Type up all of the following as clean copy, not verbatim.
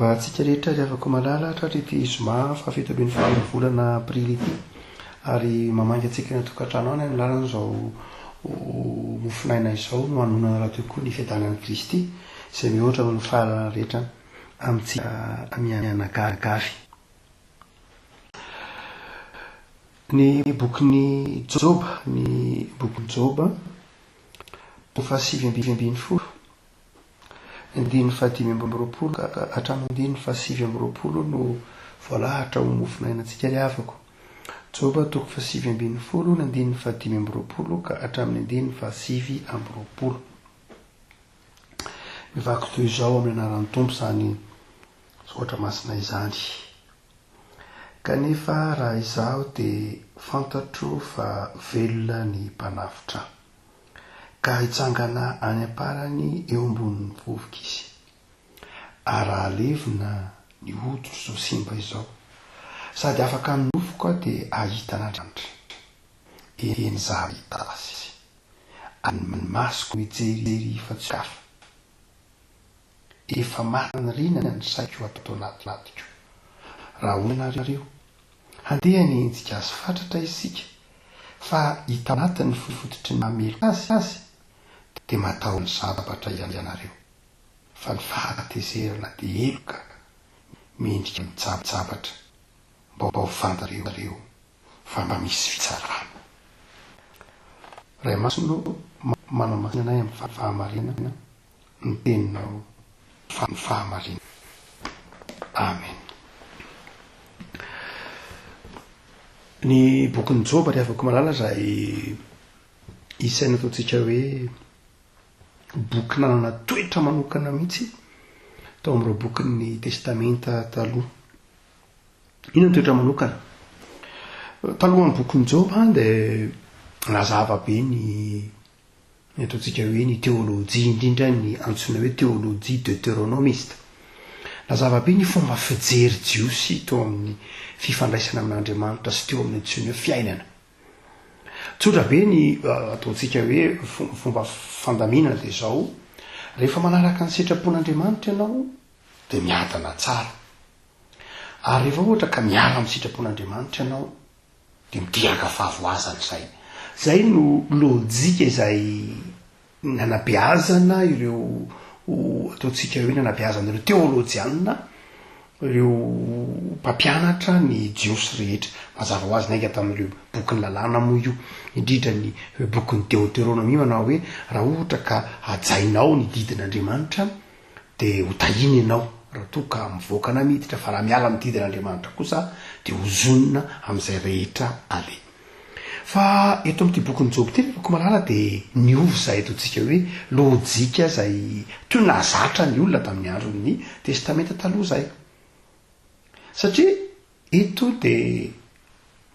mazava antsika rehetra ry avako malala hatrarity zoma fahafito amby ny faharoa volana aprily ity ary mamangy antsika ny tokantrano any lalana zao mofinaina izao no hanonana raha teo koa ny fiadanan'i Kristy izay mihoatra amin'ny fahalalana rehetra amintsika mianakavy. Ny bokin'ny Joba, ny bokin'ny Joba fa 7:20 ndiny fa 5:20 hatramin'ny ndiny fa 7:20 no voalahatra ho mofinainantsika ry havako. Joba toko fa 7:20 ny ndiny fa 5:20 ka hatramin'ny ndiny fa 7:20. Mivako toy izao amin'ny anaran'ny Tompo zany zoatra masina izany. Kanefa raha izaho dia fantatro fa velona ny mpanafitra ka hitsangana any am-parany eo ambonin'ny vovoka izy. Raha alevina ny hoditro zao simba izao sady afaka ny nofoka dia ahitan'Andriamanitra. Eny zaho hita azy any masoko mijery fa tsy kafa. Efa marina rina ny saiko atao anatinatiko. Raha onareo handeha ny enjika azy fatratra isika fa hita anatin'ny fototry ny mamelo azy dia matao ny zavatra ianareo fa ny fahatezerana dia eloka mendrika mijabajabatra mba ho fantareo fa mba misy fitsarana. Ray Masino manamasina anay amin'ny fahamarinana ny teninao ny fahamarinana. Amen. Ny bokin'ny Joba ry havako malala izay isaina ataontsika hoe boky nanana toetra manokana mihitsy tao amin'ireo bokin'ny testamenta taloha. Ino ny toetra manokana? Talohan'ny bokin'ny Joba dia lazava be ny ataontsika hoe ny teolojia, indrindra ny antsoina hoe teolojia deutéronomiste. Lazava be ny fomba fijery jiosy teo amin'ny fifandraisana amin'Andriamanitra sy teo amin'ny antsoina hoe fiainana. Tsotra be ny ataontsika hoe fomba fandaminana dia izao: rehefa manaraka ny sitrapon'Andriamanitra ianao dia miadana tsara, ary rehefa ohatra ka miala amin'ny sitrapon'Andriamanitra ianao dia midiraka fahavoazana izay. Zay no lojika izay nanabeazana ireo ataontsika hoe nanabeazana ireo teolojianina, ireo mpampianatra ny jiosy rehetra. Mazava ho azy nainga tamin'ireo bokin'ny lalàna moa io, indrindra ny bokin'ny Deutéronomie manao hoe raha ohatra ka hajainao ny didin'Andriamanitra dia ho tahiny ianao, raha toa ka mivoaka miditra, fa raha miala amin'ny didin'Andriamanitra kosa dia ho zonona amin'izay rehetra ale. Fa eto amin'ity bokin'ny Joba ity rehefa malala dia niova izay ataontsika hoe lojika izay toy nazatra ny olona tamin'ny andron'ny testamenta taloha izay. Satria eto dia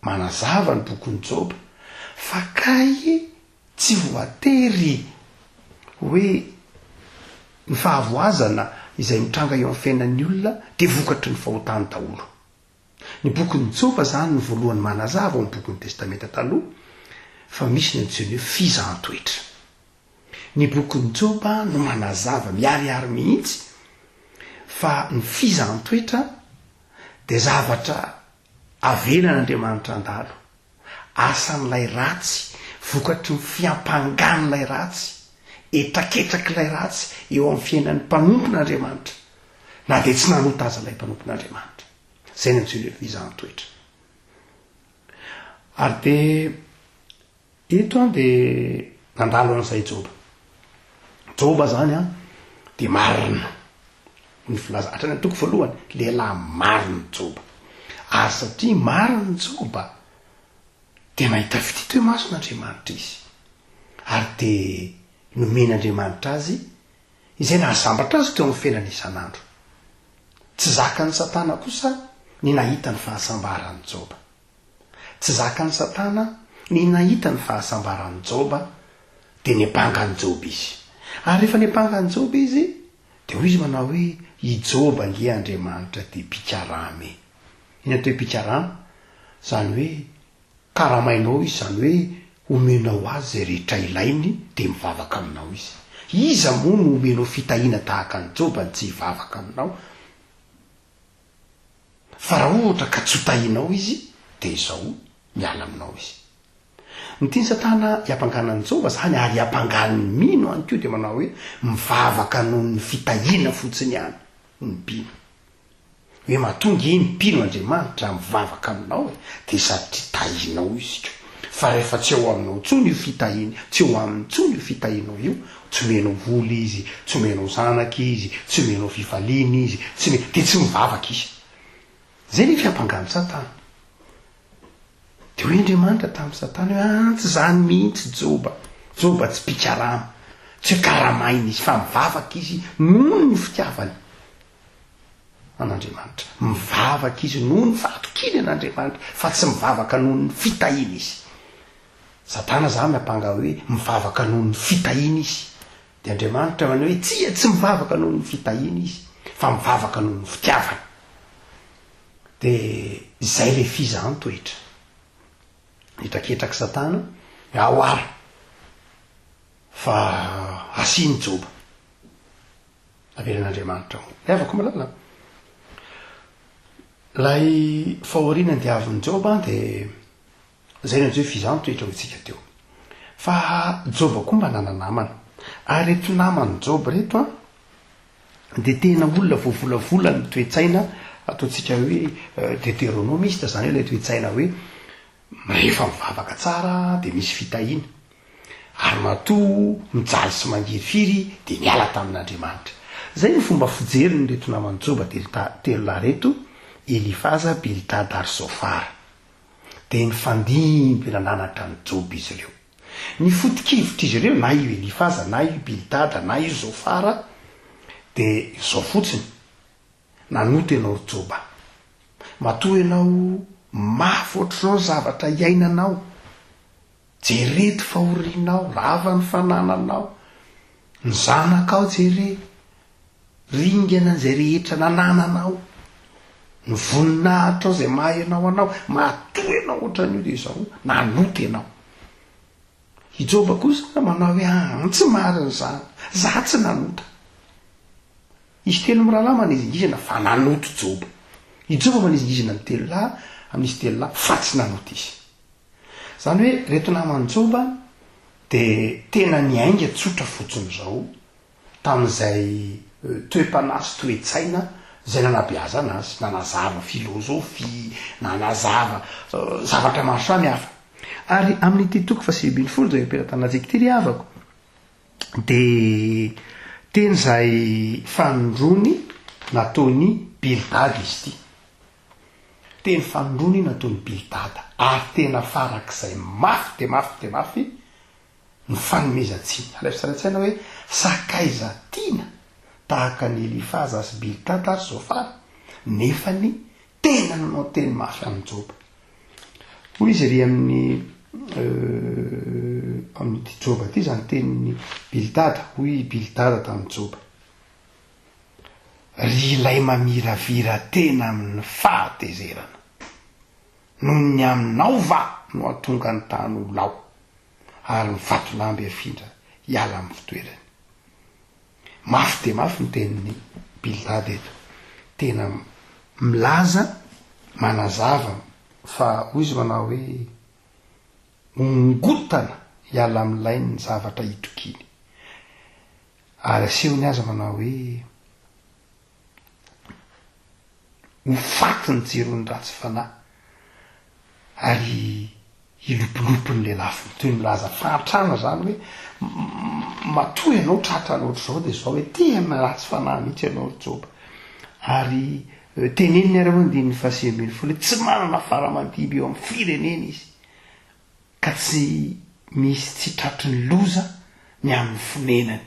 manazava ny bokin'ny Joba fa kay tsy voatery hoe ny fahavoazana izay mitranga eo amin'ny fiainan'ny olona dia vokatry ny fahotany daholo. Ny bokin'ny Joba zany ny voalohany manazava amin'ny bokin'ny testamenta taloha fa misy ny antsoina hoe fizaham-toetra. Ny bokin'ny Joba no manazava miharihary mihitsy fa ny fizaham-toetra dia zavatra avelan'Andriamanitra andalo, asan'ilay ratsy, vokatry ny fiampangan'ilay ratsy, etraketrak'ilay ratsy eo amin'ny fiainan'ny mpanompon'Andriamanitra, na dia tsy nanota aza ilay mpanompon'Andriamanitra. Zay ny antsoina hoe fizaham-toetra. Ary dia eto dia nandalo an'izay Joba. Joba zany dia marina ny filaza hatrany toko voalohany, lehilahy marina Joba. Ary satria marina Joba dia nahita fitito hoe mason'Andriamanitra izy, ary dia nomen'Andriamanitra azy izay nahasambatra azy teo amin'ny fiainana isan'andro. Tsy zakan'ny Satana kosa ny nahita ny fahasambaran'ny Joba. Tsy zakan'ny Satana ny nahita ny fahasambaran'ny Joba dia nepangany Joba izy. Ary rehefa nepangany Joba izy dia hoy izy manao hoe i Joba nge Andriamanitra dia pikarame. Iny atao hoe pikarama zany hoe karamainao izy, zany hoe omenao azy zay rehetra ilainy dia mivavaka aminao izy. Iza moa no omenao fitahiana tahaka ny Joba tsy hivavaka aminao? fa raha ohatra ka tsy hotahinao izy de izao miala aminao izy. Ny tiany Satana hiampanganany Jova zany ary hiampanganany mino any koa de manao hoe mivavaka noho ny fitahiana fotsiny ihany ny mpino. Hoe mahatonga iny mpino Andriamanitra mivavaka aminao de satria tahinao izy ko. Fa rehefa tsy eo aminao tsony io fitahiana, tsy eo amin'ny tsony io fitahianao io, tsy omenao vola izy, tsy omenao zanaka izy, tsy omenao fifaliana izy, de tsy mivavaka izy. Zay ny fiampangany Satana. De hoe Andriamanitra tamin'ny Satana hoe tsy zany mihitsy Joba tsy pikarama, tsy hoe karamaina izy fa mivavaka izy noho ny fitiavany an'Andriamanitra. Mivavaka izy noho ny fahatokiny an'Andriamanitra fa tsy mivavaka noho ny fitahiana izy. Satana zany miampanga hoe mivavaka noho ny fitahiana izy. De Andriamanitra manao hoe tsy mivavaka noho ny fitahiana izy fa mivavaka noho ny fitiavana. De izay le fizany toetra hitraketraky Satana ahoara fa asiny Joba avelan'Andriamanitra le avako malala. Lay fahoriana diavin'ny Joba de zay ny hoe fizany toetra hotsika teo. Fa Joba koa mba nana namana, ary reto namany Joba reto de tena olona voavolavola ny toetsaina ataontsika hoe deutéronomiste, zany hoe le toetsaina hoe rehefa mivavaka tsara de misy fitahiana, ary matoa mijaly sy mangiry de miala tamin'Andriamanitra. Zay ny fomba fijeriny reto namany Joba telo lahy reto, Elifaza, Bildada ary Zofara. De ny fandimbina nanatra ny Joba izy ireo. Ny foto-kevitra izy ireo na io Elifaza, na io Bildada, na io Zofara de zao fotsiny: nanoto ianao Joba, matoa ianao mafy ohatr'izao zavatra iainanao, jereto fahorianao, lava ny fanananao, ny zanakao jere, ringana zay rehetra nanananao, ny voninahitra zay mahay anao, matoa ianao ohatran'io de zao nanoto ianao. I Joba kosa manao hoe tsy mariny zany, za tsy nanota. Izy telo mirahalahy manizingizana fa nanoto Joba. I Joba manizingizana ny telo lahy, amin'izy telo lahy fa tsy nanoto izy. Zany hoe reto namany Joba de tena niainga tsotra fotsiny zao tamin'izay toe-panasy toe-tsaina zay nanabeazana azy, nanazava filozofia, nanazava zavatra maro samihafa. Ary amin'ity toko faha 20 zay amperatanatsika ty ry havako de teny zay fanondrony nataony Bildada izy ty. Teny fanondrony nataony Bildada, ary tena farak'izay mafy de mafy de mafy ny fanomezantsiny. Alefisaraintsaina hoe sakaiza tiana tahaka ny Elifaza sy Bildada ary Zofara, nefa ny tena nanao teny mafy amin'ny Joba. Hoy izy ry amin'ny Joba ty zany tenin'ny Bildada, hoy Bildada tamin'ny Joba: ry ilay mamiravira tena amin'ny fahatezerana, noho ny aminao va no atonga ny tany ho lao, ary ny vatolamby afindra hiala amin'ny fitoerany. Mafy de mafy ny tenin'ny Bildada eto, tena milaza, manazava fa hoy izy manao hoe ongotana hiala amin'ilay ny zavatra hitokiny, ary asehony aza manao hoe ho faty ny jirony ratsy fanahy, ary hilopilopiny le lafiny. Toy ny milaza fahatrana zany hoe matoa ianao tratra ohatr'izao de zao hoe tena ratsy fanahy mihitsy ianao Joba. Ary teneniny ary andininy fahaseminy folo tsy manana faramandiby eo amin'ny firenena izy, ka tsy misy tsy tratry ny loza ny amin'ny fonenany,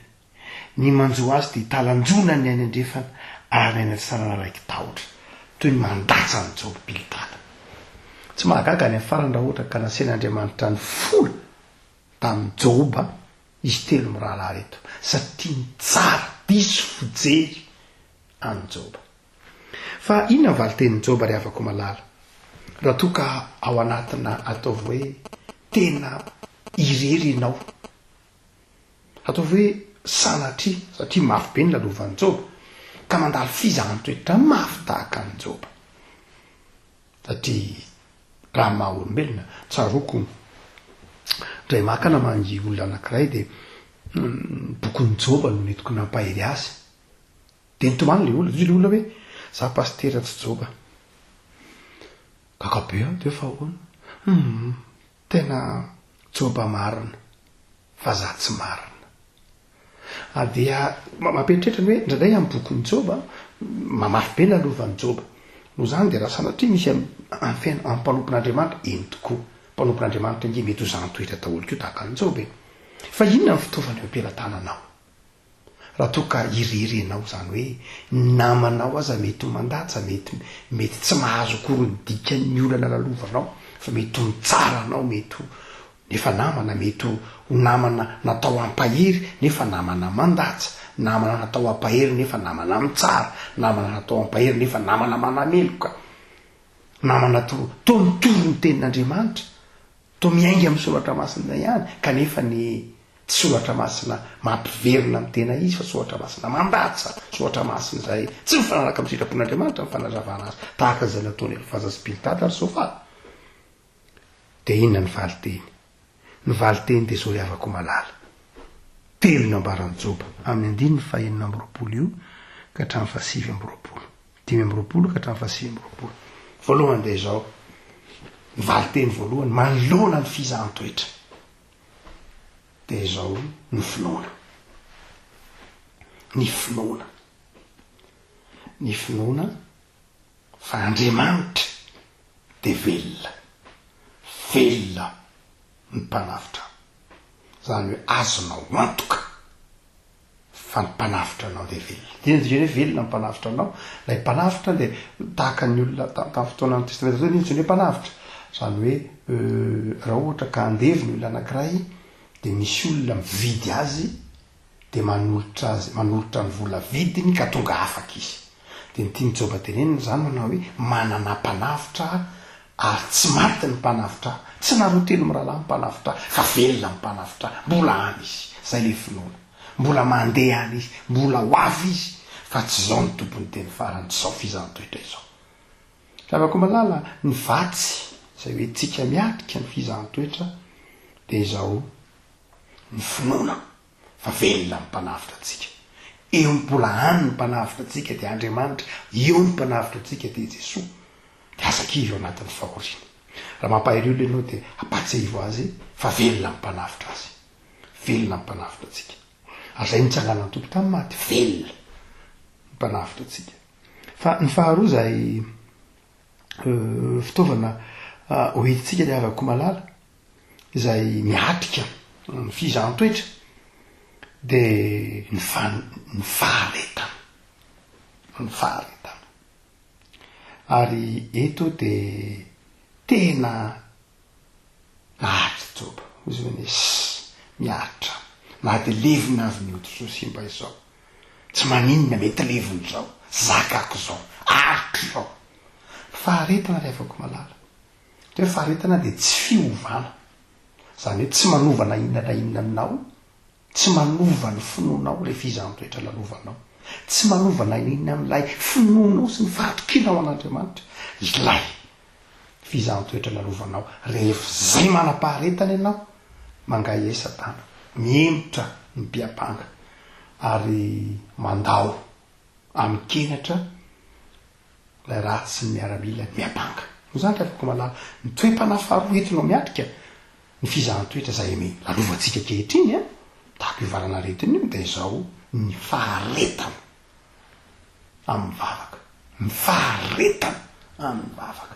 ny manjo azy de talanjona ny any andrefana ary any sarana raiky tahotra. Toy ny mandatsa ny Joba Bildada. Tsy mahagaga any amin'ny farany raha ohatra ka nasen'Andriamanitra ny fola tamin'ny Joba izy telo mirahalahy reto, satria ny tsara diso fijery any Joba. Fa inona valiten'ny Joba ry havako malala, raha toa ka ao anatina ataovy hoe tena irery ianao, ataovy hoe sanatria, satria mafy be ny lalovan'ny Joba, ka mandalo fizany toetra mafy tahaka ny Joba. satria raha maha-olombelona tsaroko ndray makana mangy olona anankiray de bokony joba no netiko nampahery azy de nitomany le olona le olona hoe za pastera tsy joba kakabe de fa hoana tena joba marina fa za tsy marina dia mampieritreritra hoe ndraindray amin'ny bokony joba mamafy be lalovany joba no zany de raha sanatria misy ampanompon'andriamanitra eny tokoa mpanompon'andriamanitra nge mety ho zany-toetra daholo keo tahaka ny joba fa inona ny fitaovany ampelantananao raha toa ka irerenao zany hoe namanao aza mety ho mandatsa mety tsy mahazo akory ny dika ny olana lalovanao fa mety ho mitsara anao mety ho nefa namana mety ho namana natao ampahery nefa namana mandatsa namana natao ampahery nefa namana mitsara namana natao ampahery nefa namana manameloka namana to mitoro ny tenin'andriamanitra to miainga amin'ny soratra masina ihany kanefa ny tsy soratra masina mampiverina amin'ny tena izy fa soratra masina mandatsa soratra masina zay tsy mifanaraka amin'ny sitrapon'andriamanitra mifanazavana azy tahaka zay nataony Elifaza sy Bildada ary Sofara de inona ny valiteny ny valiteny de zao riavako malala telo ny ambarany Joba amin'ny 5:20 io ka hatramin'ny 7:20 5:20 ka hatramin'ny 7:20 voalohany de zao ny valiteny voalohany manoloana ny fizahan-toetra de zao ny finoana ny finoana fa Andriamanitra de velona ny mpanafitra zany hoe azonao antoka fa ny mpanafitra anao de velona dia hoe velona ny mpanafitra anao lay mpanafitra de tahaka ny olona tamin'ny fotoana ny testamenta zao ny mpanafitra zany hoe raha ohatra ka andevy ny olona anankiray de misy olona mividy azy de manolotra ny vola vidiny ka tonga afaka izy de ny tiany Joba tenenina zany manao hoe manana mpanafitra ary tsy maty ny mpanafitra tsy narotelo mirahalahy mpanafitra fa velona ny mpanafitra mbola any izy zay le finoana mbola mandeha any izy mbola ho avy izy fa tsy zao ny tompony teny farany tsy zao fizahan-toetra izao zavako malala ny vatsy zay hoe tsika miatrika ny fizahan-toetra de zao ny finoana fa velona ny mpanafitra atsika eo mbola any ny mpanafitra atsika de Andriamanitra eo ny mpanafitra atsika de Jesosy de azakivy ao anatin'ny fahoriana raha mampahery olo ianao de apatsivo azy fa velona ny mpanafitra azy velona ny mpanafitra atsika ary zay nitsangana ny tompo tamin'ny maty velona ny mpanafitra atsika fa ny faharoa zay fitaovana hoentintsika de avako malala izay miatrika ny fizahan-toetra de ny faharetana ary eto de tena naharitra Joba izy hoe miaritra na de levina avy mihoditra zao simba izao tsy maninona mety leviny zao zakako zao aritro zao faharetana rehefa malala de faharetana de tsy fiovana zany hoe tsy manovana inona aminao tsy manova ny finoanao le fizahan-toetra lalovanao tsy manovana inona amin'ilay finoanao sy ny fahatokinao an'Andriamanitra ilay fizahan-toetra lalovanao rehefa zay manam-paharetana ianao mangay Satana miembotra ny mpiapanga ary mandao amin'ny kenatra lay ratsy sy ny miaramila ny miapanga no zany afaka malala ny toe-pana faharoa entinao miatrika ny fizahan-toetra zay ame lalovantsika kehitriny tahaka io varana retiny io de zao ny faharetana amin'ny vavaka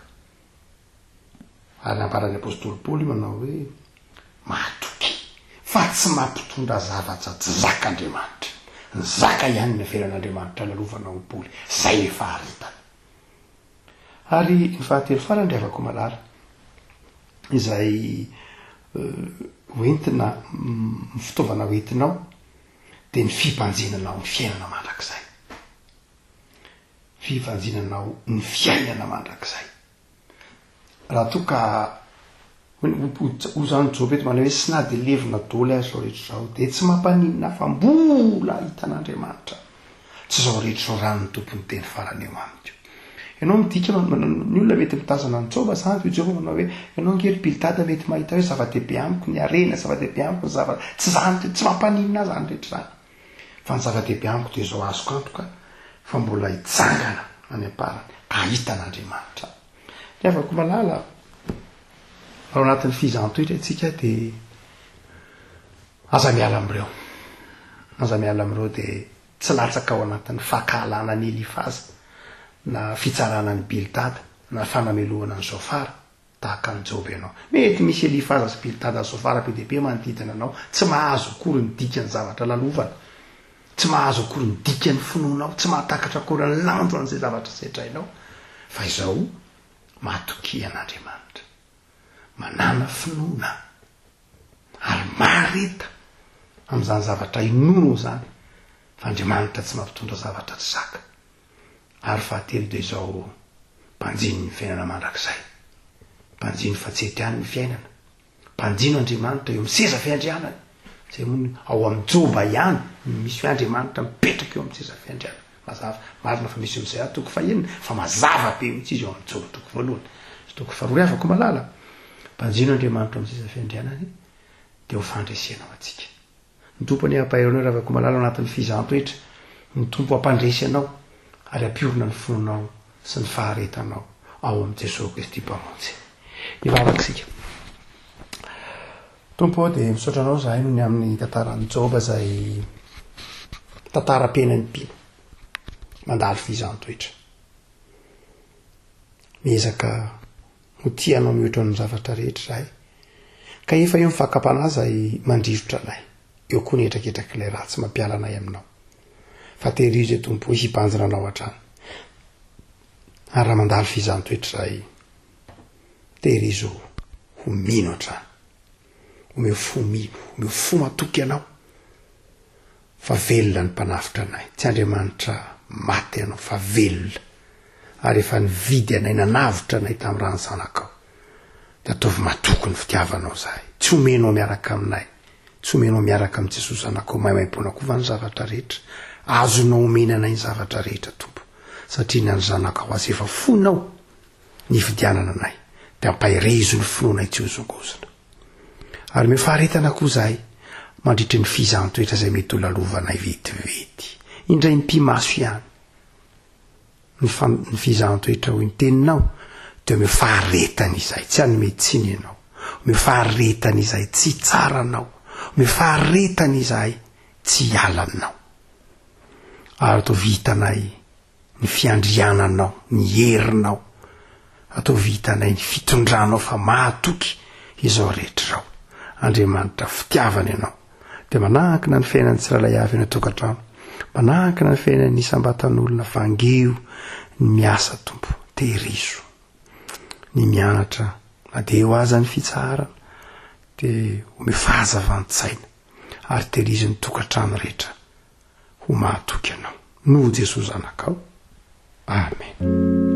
ary namparany apôstôly Paoly manao hoe matoky fa tsy mampitondra zavatra tsy zak'Andriamanitra ny zaka ihany ny veran'Andriamanitra lalovanao Paoly zay le faharetana ary ny fahatelo farany rehavako malala izay hoentina fitaovana hoentinao de ny fibanjinanao ny fiainana mandrakizay raha toa ka ho zany Joba eto manao hoe sy na de levina daholo azy zao rehetra zao de tsy mampaninona fa mbola hitan'Andriamanitra tsy zao rehetra zao rano ny tompony teny farany eo amiko ianao midika ny olona mety mitazana nitsoba zany jehova manao hoe ianao ngery pilidada mety mahita hoe zava-dehibe amiko ny arena zava-dehibe amiko tsy zany tsy mampaninina zany rehetra zany fa ny zava-dehibe amiko de zao azoko antoka fa mbola hitsangana any amparany ahitan'andriamanitra ny avako malala ao anatin'ny fizantoetra atsika de aza miala am'ireo de tsy latsaka ao anatin'ny fakahalana ny elifaza na fitsarana ny bilidada na fanamelohana ny zofara tahaka ny joby ianao mety misy elifaza sy bilidada ny zofara be dehibe manodidina anao tsy mahazo akory ny dikany zavatra lalovana tsy mahazo akory ny dikany finoanao tsy mahatakatra akory ny lanjo an'izay zavatra setrainao fa izao matoki an'andriamanitra manana finoana ary mareta am'izany zavatra inono zany fa andriamanitra tsy mampitondra zavatra tsy zaka ary fahatelo de izao mpanjiny ny fiainana mandrakizay mpanjiny fa tsy ety any ny fiainana mpanjino andriamanitra eo amin'ny seza fiandrianany zay moa ao amin'ny joba ihany misy fiandriamanitra mipetraka eo amin'ny seza fiandrianana mazava marina fa misy am'izay atoko fahenina fa mazava be mihitsy izy eo amin'ny joba toko voalohany sy toko faharoa afako malala mpanjino andriamanitra amin'ny seza fiandrianany de ho fandresenao atsika ny tompony ampaheronao raha avako malala anatin'ny fizantoetra ny tompo ampandresy anao ary ampiorina ny fonanao sy ny faharetanao ao am' Jesosy Kristy mpamonjy ivavakisika tompo de misaotranao zahay no ny amin'ny tantaran'ny Joba zay tantaram-piainany mpino mandalo fizantoetra miezaka ho tianao mihoatra ny zavatra rehetra zahay ka efa eo mifakapana zay mandrivotra anay eo koa ny etraketraky ilay raha tsy mampiala anay aminao fa tehirizy tompo hoe hibanjina anao hatrany ary raha mandalo fizantoetra zay tehirizo ho mino hatrany omeo fo mino omeo fo matoky anao fa velona ny mpanafitra anay tsy andriamanitra maty anao fa velona ary efa nividy anay nanavitra anay tamin'ny rano zanakao de ataovy matoky ny fitiavanao zahay tsy omenao miaraka aminay tsy omenao miaraka amin'i Jesosy zanakao maimaimpona koa va ny zavatra rehetra azonao omena anay ny zavatra rehetra tompo satria ny zanakao azy efa fonao ny fidianana anay de ampahirezo ny finoanay tsy hozongozona ary me faharetana koa zahay mandritry ny fizantoetra zay mety ho lalovanay vetivety indray mpimaso ihany ny fizantoetra ho ny teninao de me faharetana izay tsy any meditsiny ianao me faharetana izay tsy tsaranao me faharetana izay tsy ialanao ary atao vitanay ny fiandriananao ny herinao atao vitanay ny fitondranao fa mahatoky izao rehetrao andriamanitra fitiavana ianao de manankina ny fiainan'ny tsiralay avy eny tokantrano manankina ny fiainan'ny isambatan'olona vangeo ny miasa tompo tehirizo ny mianatra na de eo aza ny fitsarana de ome fahazavantsaina ary tehirizo ny tokantrano rehetra ho mahatoky ianao no Jesosy zanakao amen